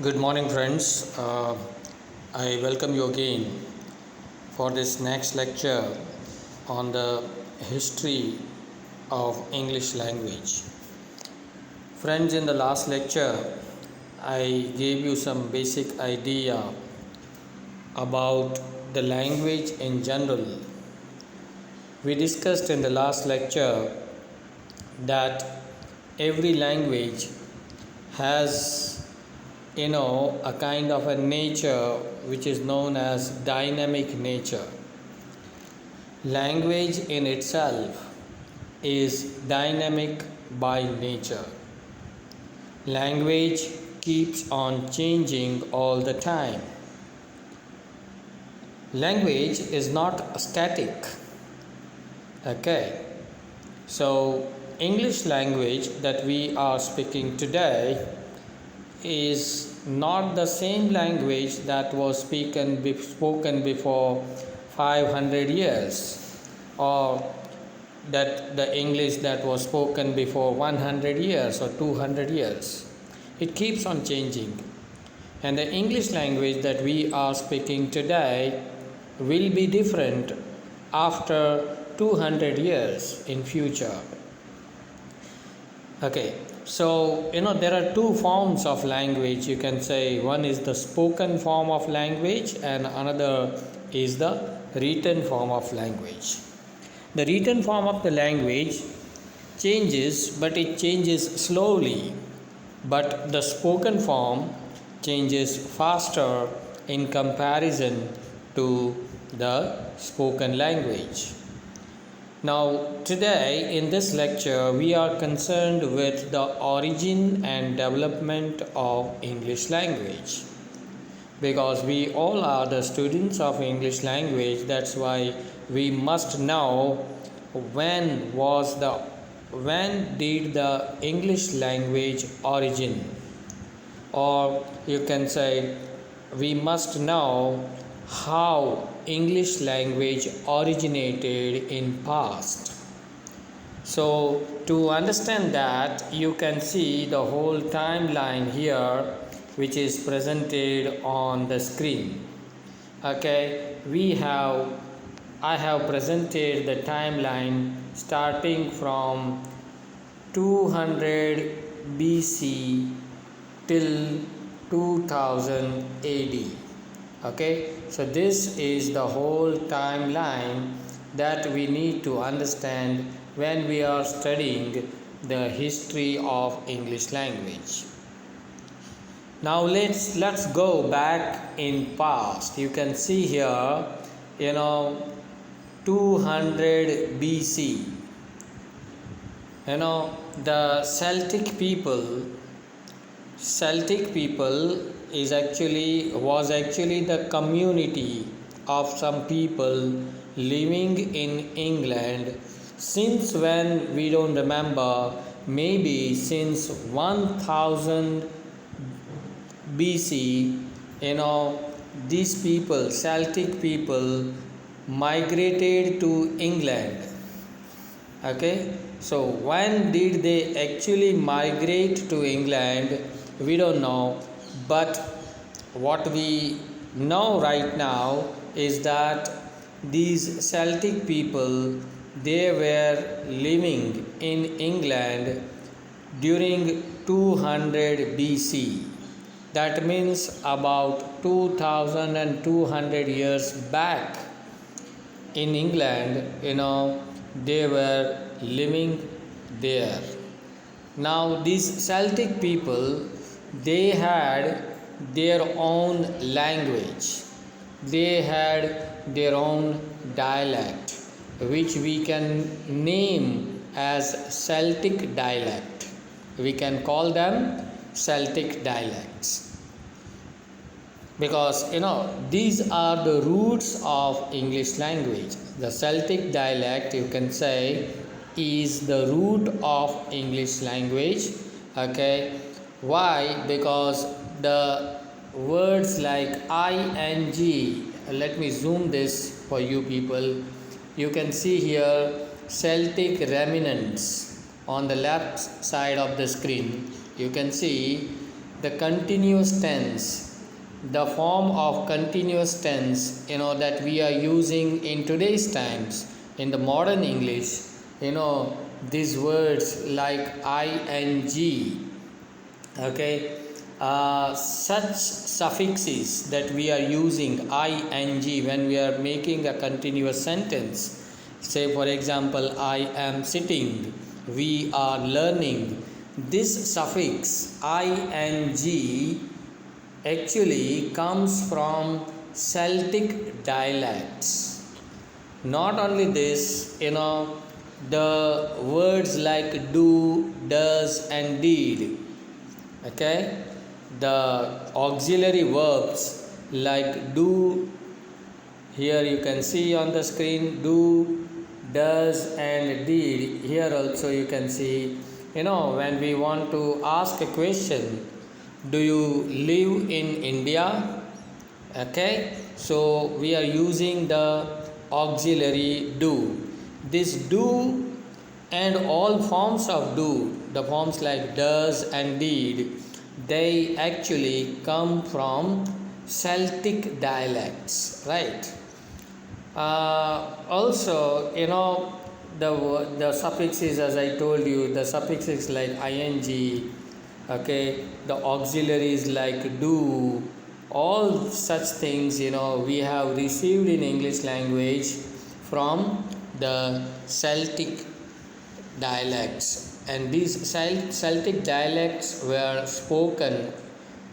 Good morning, friends. I welcome you again for this next lecture on the history of English language. Friends, in the last lecture, I gave you some basic idea about the language in general. We discussed in the last lecture that every language has a kind of a nature which is known as dynamic nature. Language in itself is dynamic by nature. Language keeps on changing all the time. Language is not static. Okay, so English language that we are speaking today is not the same language that was spoken before 500 years, or that the English that was spoken before 100 years or 200 years. It keeps on changing, and the English language that we are speaking today will be different after 200 years in future. Okay, so there are two forms of language. You can say one is the spoken form of language and another is the written form of language. The written form of the language changes, but it changes slowly, but the spoken form changes faster in comparison to the spoken language. Now, today in this lecture, we are concerned with the origin and development of English language. Because we all are the students of English language, that's why we must know when did the English language origin, or you can say we must know how English language originated in past. So to understand that, you can see the whole timeline here which is presented on the screen. Okay, I have presented the timeline starting from 200 BC till 2000 AD. Okay, so this is the whole timeline that we need to understand when we are studying the history of English language. Now let's go back in past. You can see here 200 BC. The Celtic people was actually the community of some people living in England since when we don't remember, maybe since 1000 BC. These people, Celtic people, migrated to England. Okay, so when did they actually migrate to England? We don't know, but what we know right now is that these Celtic people, they were living in England during 200 BC. That means about 2200 years back in England, they were living there. Now these Celtic people, they had their own language, they had their own dialect, which we can name as Celtic dialect. We can call them Celtic dialects, because these are the roots of English language. The Celtic dialect, you can say, is the root of English language. Okay, why? Because the words like ing, let me zoom this for you people. You can see here Celtic remnants on the left side of the screen. You can see the continuous tense, the form of continuous tense, that we are using in today's times in the modern English, these words like ing, okay, such suffixes that we are using ing when we are making a continuous sentence. Say for example, I am sitting, we are learning. This suffix ing actually comes from Celtic dialects. Not only this, the words like do, does, and did, okay, the auxiliary verbs like do, here you can see on the screen, do, does, and did. Here also you can see, when we want to ask a question, do you live in India? Okay, so we are using the auxiliary do. This do and all forms of do, the forms like does and did, they actually come from Celtic dialects, right? Also, the suffixes, as I told you, the suffixes like ing, okay, the auxiliaries like do, all such things, we have received in English language from the Celtic dialects, and these Celtic dialects were spoken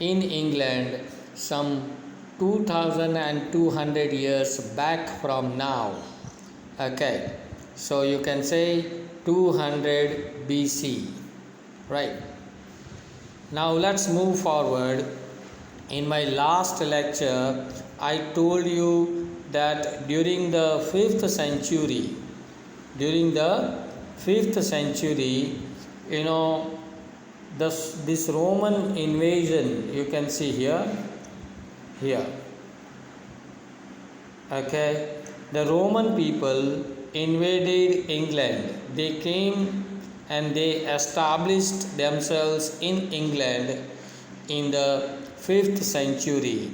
in England some 2200 years back from now. Okay, so you can say 200 BC, right? Now let's move forward. In my last lecture, I told you that during the 5th century, this Roman invasion, you can see here, okay, the Roman people invaded England. They came and they established themselves in England in the 5th century.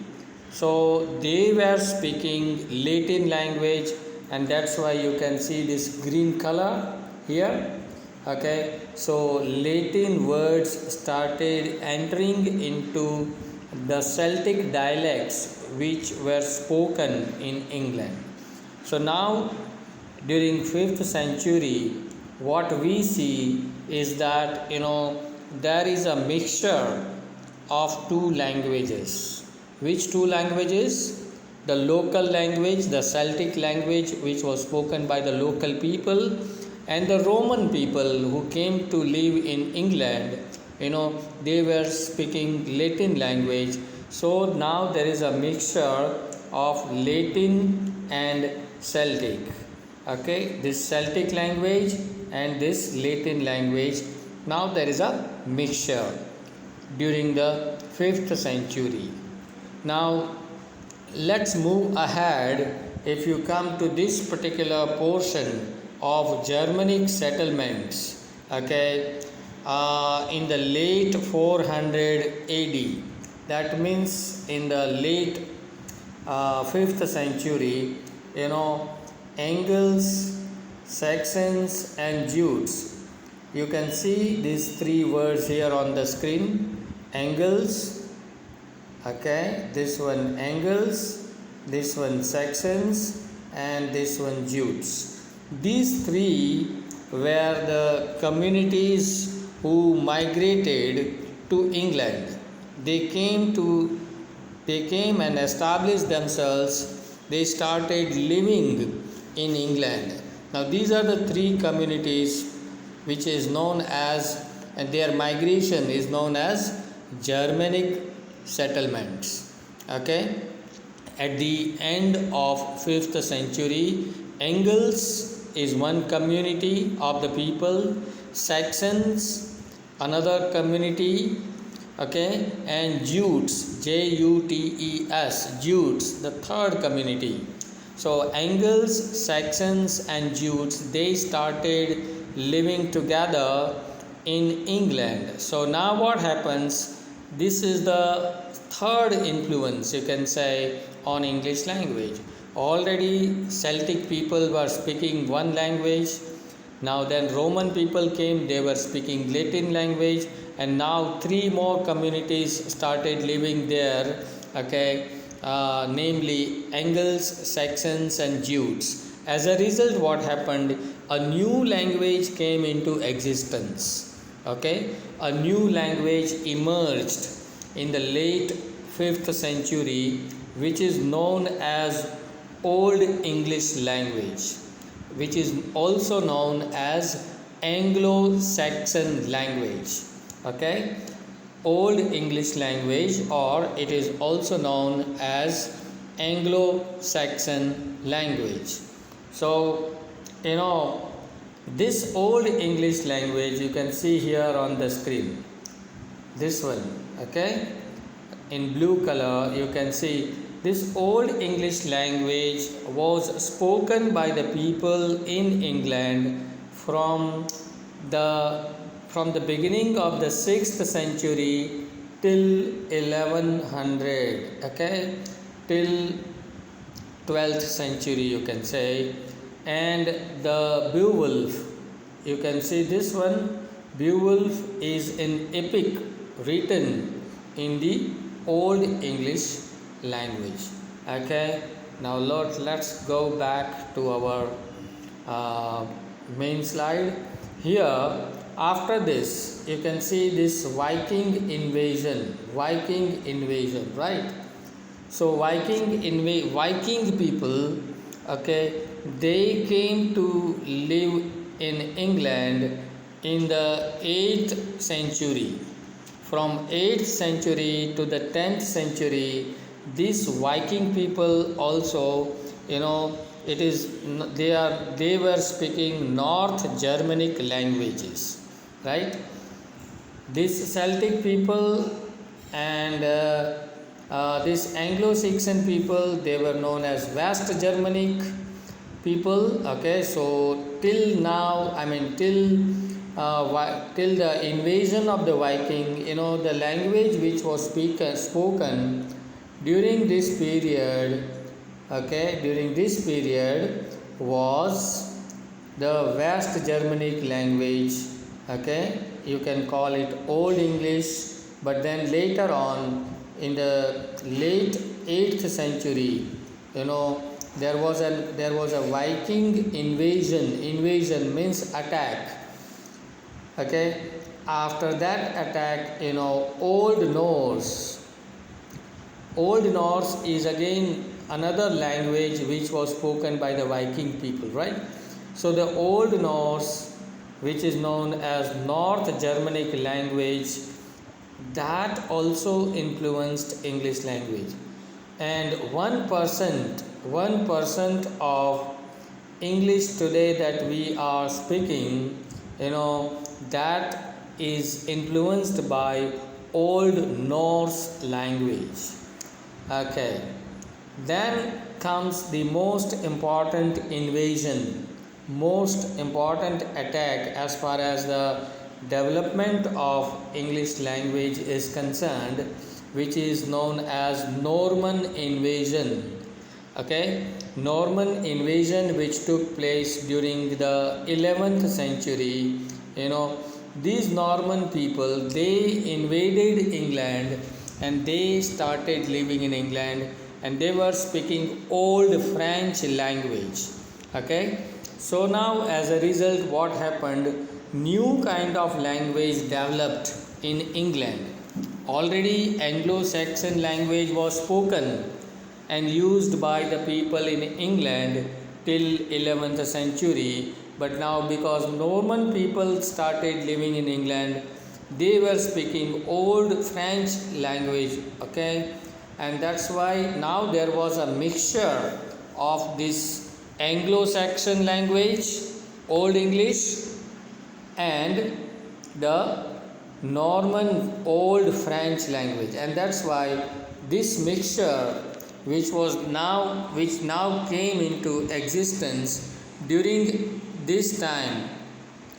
So they were speaking Latin language, and that's why you can see this green color here. Okay, so Latin words started entering into the Celtic dialects which were spoken in England. So now during 5th century, what we see is that there is a mixture of two languages. Which two languages? The local language, the Celtic language, which was spoken by the local people, and the Roman people who came to live in England, they were speaking Latin language. So now there is a mixture of Latin and Celtic. Okay, this Celtic language and this Latin language, now there is a mixture during the 5th century. Now let's move ahead. If you come to this particular portion of Germanic settlements, okay, in the late 400 AD, that means in the late 5th century, Angles, Saxons, and Jutes. You can see these three words here on the screen. Angles, okay, this one Angles, this one Saxons, and this one Jutes. These three were the communities who migrated to England. They came and established themselves. They started living in England. Now these are the three communities which is known as, and their migration is known as Germanic settlements. Okay, at the end of 5th century, Angles is one community of the people, Saxons another community, okay, and Jutes, Jutes, Jutes, the third community. So Angles, Saxons, and Jutes, they started living together in England. So now what happens? this is the third influence, you can say, on English language. Already Celtic people were speaking one language. Now then Roman people came, they were speaking Latin language, and now three more communities started living there, okay, namely Angles, Saxons and Jutes. As a result, what happened? A new language came into existence. Okay, a new language emerged in the late 5th century, which is known as Old English language, which is also known as Anglo-Saxon language. Okay, Old English language, or it is also known as Anglo-Saxon language. So, this Old English language you can see here on the screen. This one, okay, in blue color you can see this Old English language was spoken by the people in England from the beginning of the 6th century till 1100, okay, till 12th century you can say. And the Beowulf, you can see this one, Beowulf is an epic written in the Old English language. Okay, now let's go back to our main slide. Here, after this, you can see this Viking invasion, right? So Viking people, okay, they came to live in England in the 8th century. From 8th century to the 10th century, these Viking people also, they were speaking North Germanic languages, right? These Celtic people and these Anglo-Saxon people, they were known as West Germanic people. Okay, so till now, till the invasion of the Viking, the language which was spoken during this period, was the West Germanic language. Okay, you can call it Old English, but then later on in the late 8th century, there was a Viking invasion means attack. Okay, after that attack, Old Norse is again another language which was spoken by the Viking people, right? So the Old Norse, which is known as North Germanic language, that also influenced English language. And 1% of English today that we are speaking, that is influenced by Old Norse language. Okay, then comes the most important invasion, most important attack as far as the development of English language is concerned, which is known as Norman invasion. Okay, Norman invasion, which took place during the 11th century. These Norman people, they invaded England and they started living in England, and they were speaking Old French language. Okay, so now as a result, what happened? New kind of language developed in England. Already Anglo-Saxon language was spoken and used by the people in England till 11th century, but now because Norman people started living in England, they were speaking Old French language. Okay, and that's why now there was a mixture of this Anglo-Saxon language, Old English, and the Norman Old French language. And that's why this mixture which now came into existence during this time,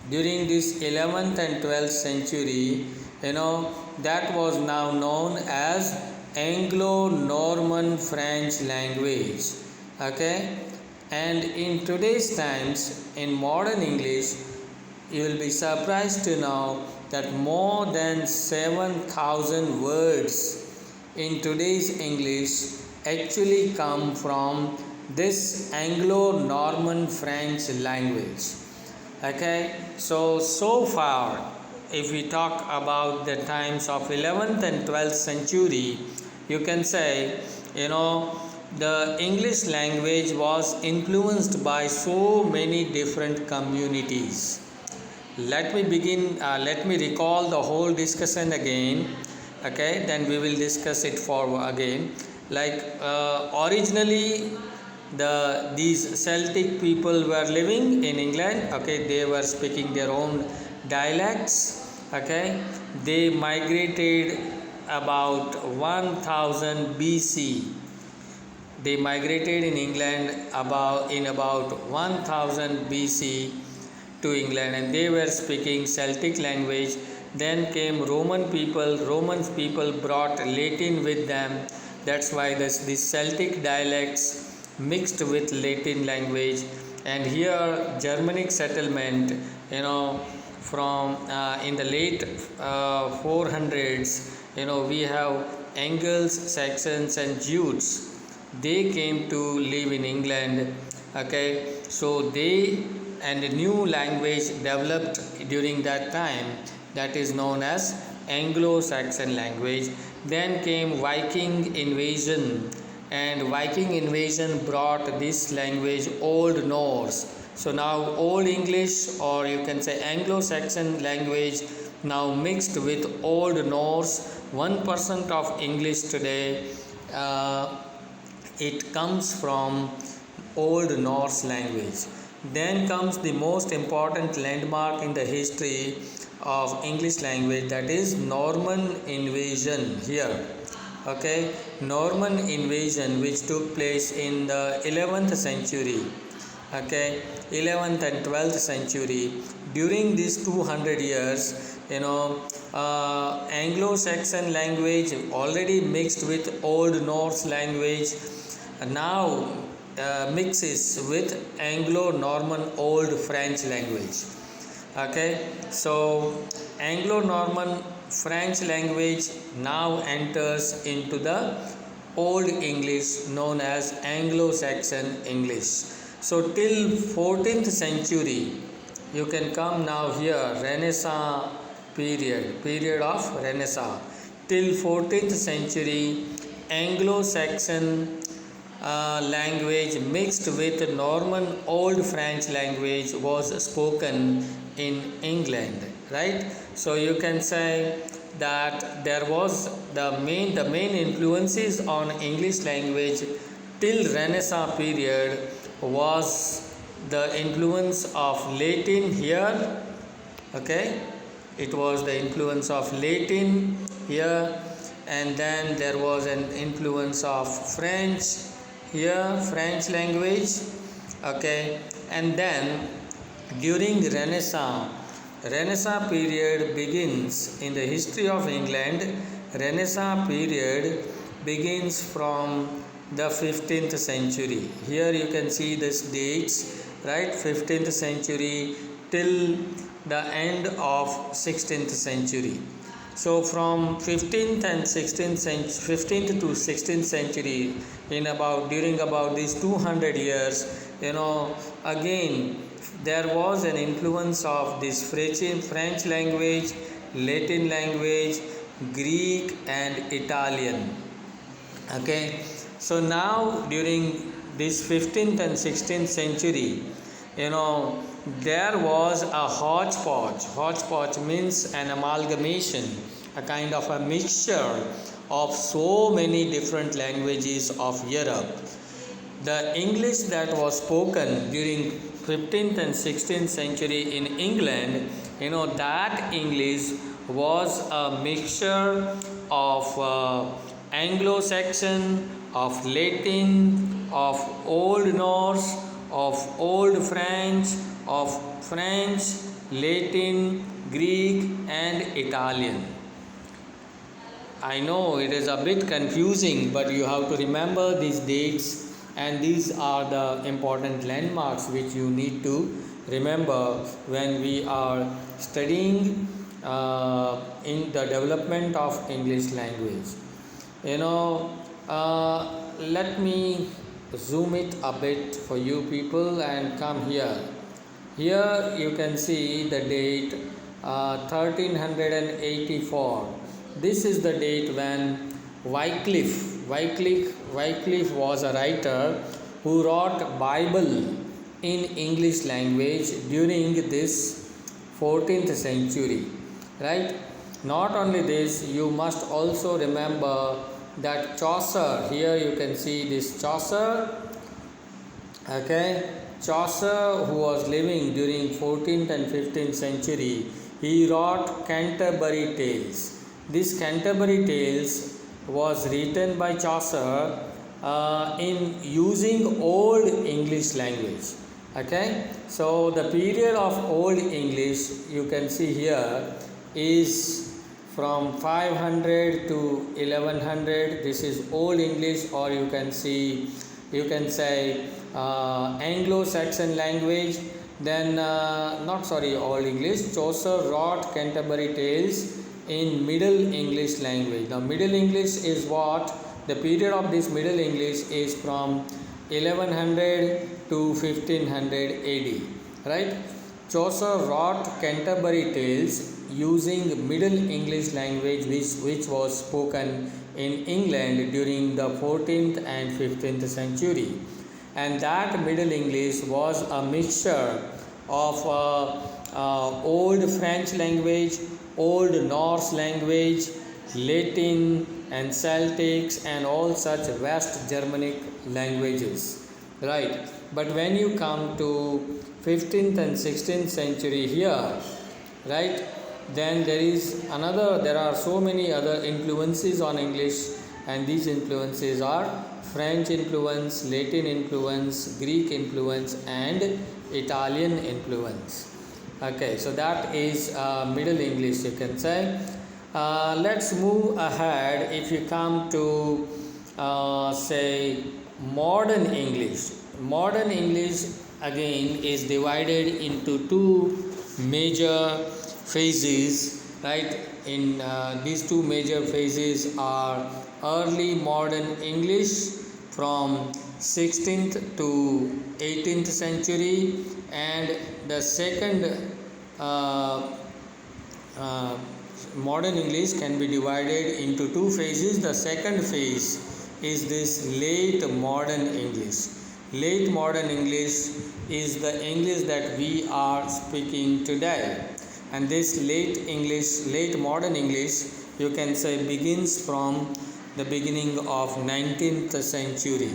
during this 11th and 12th century, that was now known as Anglo-Norman French language. Okay, and in today's times, in modern English, you will be surprised to know that more than 7,000 words in today's English actually come from this Anglo-Norman French language. Okay, so far, if we talk about the times of 11th and 12th century, you can say, the English language was influenced by so many different communities. Let me recall the whole discussion again. Okay, then we will discuss it for again. Like originally these Celtic people were living in England. Okay, they were speaking their own dialects. Okay, they migrated about 1000 BC. They migrated in England about 1000 BC to England, and they were speaking Celtic language. Then came Roman people. Roman people brought Latin with them. That's why these Celtic dialects mixed with Latin language. And here Germanic settlement, from in the late 400s, we have Anglo-Saxons and Jutes. They came to live in England. Okay, so they and a new language developed during that time, that is known as Anglo-Saxon language. Then came Viking Invasion, and Viking Invasion brought this language Old Norse. So now Old English, or you can say Anglo-Saxon language, now mixed with Old Norse. 1% of English today, it comes from Old Norse language. Then comes the most important landmark in the history of English language, that is Norman invasion here. Okay, Norman invasion, which took place in the 11th century. Okay, 11th and 12th century. During these 200 years, Anglo-Saxon language already mixed with Old Norse language, now mixes with Anglo-Norman Old French language. Okay, so Anglo-Norman French language now enters into the Old English known as Anglo-Saxon English. So till 14th century, you can come now here, Renaissance period of Renaissance. Till 14th century, Anglo-Saxon language mixed with Norman Old French language was spoken in England, right? So you can say that there was the main influences on English language till Renaissance period was the influence of Latin here. Okay, it was the influence of Latin here, and then there was an influence of French here, French language. Okay, and then during Renaissance period begins in the history of England. Renaissance period begins from the 15th century. Here you can see this dates, right? 15th century till the end of 16th century. So from 15th and 16th century, 15th to 16th century, during about these 200 years, again there was an influence of this French language, Latin language, Greek and Italian. Okay, so now during this 15th and 16th century, there was a hodgepodge. Hodgepodge means an amalgamation, a kind of a mixture of so many different languages of Europe. The English that was spoken during 15th and 16th century in England, that English was a mixture of Anglo-Saxon, of Latin, of Old Norse, of Old French, of French, Latin, Greek and Italian. I know it is a bit confusing, but you have to remember these dates, and these are the important landmarks which you need to remember when we are studying in the development of English language. You know, let me zoom it a bit for you people and come here. Here you can see the date 1384. This is the date when Wycliffe was a writer who wrote Bible in English language during this 14th century, right? Not only this, you must also remember that Chaucer, here you can see this Chaucer, okay, Chaucer, who was living during 14th and 15th century, he wrote Canterbury Tales. This Canterbury Tales was written by Chaucer in using Old English language. Okay, so the period of Old English you can see here is from 500 to 1100. This is Old English, or you can say Anglo-Saxon language. Then Old English. Chaucer wrote Canterbury Tales in Middle English language. Now Middle English is what? The period of this Middle English is from 1100 to 1500 AD, right? Chaucer wrote Canterbury Tales using Middle English language which was spoken in England during the 14th and 15th century. And that Middle English was a mixture of Old French language, Old Norse language, Latin and Celtics, and all such West Germanic languages, right? But when you come to 15th and 16th century here, right, then there are so many other influences on English, and these influences are French influence, Latin influence, Greek influence, and Italian influence. Okay, so that is Middle English, you can say. Let's move ahead. If you come to say Modern English. Modern English again is divided into two major phases, right? In these two major phases are Early Modern English from 16th to 18th century, and the second Modern English can be divided into two phases. The second phase is this Late Modern English. Late Modern English is the English that we are speaking today, and this late Modern English, you can say, begins from the beginning of 19th century,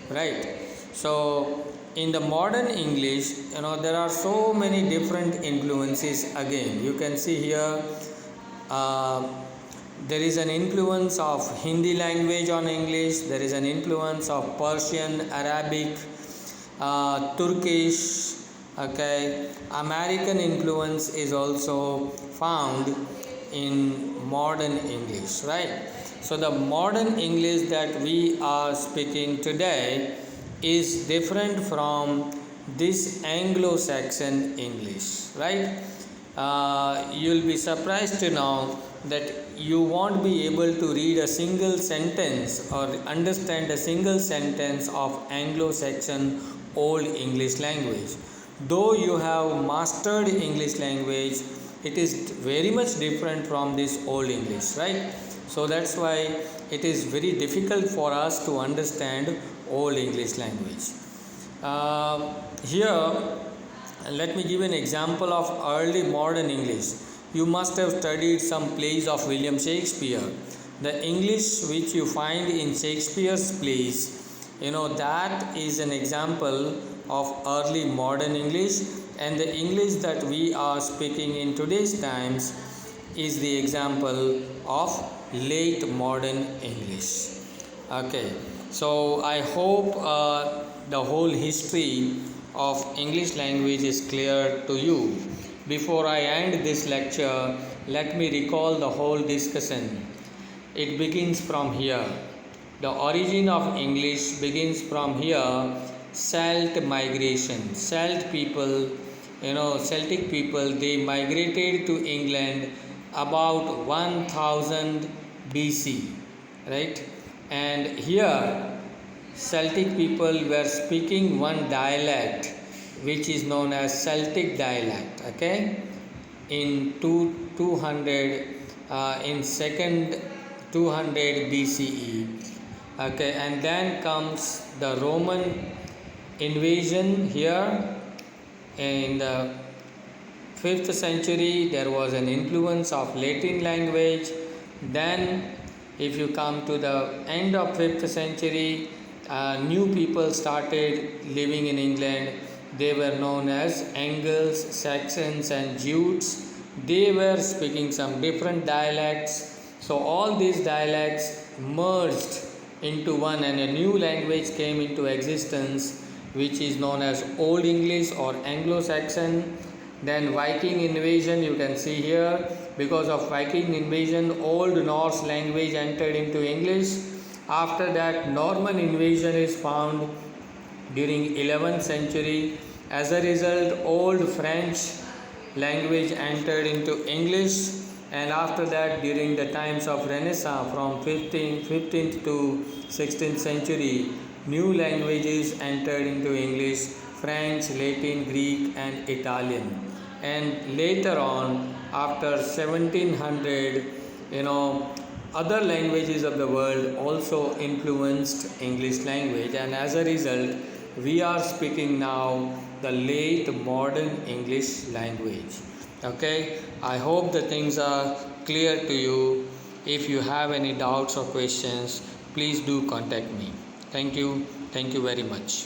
right? So in the Modern English, there are so many different influences. Again, you can see here there is an influence of Hindi language on English. There is an influence of Persian, Arabic, Turkish. Okay, American influence is also found in Modern English, right? So the Modern English that we are speaking today is different from this Anglo-Saxon English, right? You'll be surprised to know that you won't be able to read a single sentence or understand a single sentence of Anglo-Saxon Old English language. Though you have mastered English language, it is very much different from this Old English, right? So that's why it is very difficult for us to understand Old English language. Here, let me give an example of early Modern English. You must have studied some plays of William Shakespeare. The English which you find in Shakespeare's plays, that is an example of early Modern English, and the English that we are speaking in today's times is the example of Late Modern English. Okay, so I hope the whole history of English language is clear to you. Before I end this lecture, let me recall the whole discussion. it begins from here. The origin of English begins from here. Celt migration, Celtic people, they migrated to England about 1000 BC, right? And here Celtic people were speaking one dialect which is known as Celtic dialect, okay? In 200 in second 200 BCE, okay? And then comes the Roman invasion here. In the 5th century there was an influence of Latin language. Then if you come to the end of 5th century, new people started living in England. They were known as Angles, Saxons and Jutes. They were speaking some different dialects. So all these dialects merged into one and a new language came into existence, which is known as Old English or Anglo-Saxon. Then Viking invasion, you can see here, because of Viking invasion Old Norse language entered into English. After that Norman invasion is found during 11th century. As a result, Old French language entered into English, and after that during the times of Renaissance from 15th to 16th century, new languages entered into English: French, Latin, Greek and Italian. And later on, after 1700, other languages of the world also influenced English language, and as a result we are speaking now the late modern English language. Okay, I hope the things are clear to you. If you have any doubts or questions, please do contact me. Thank you very much.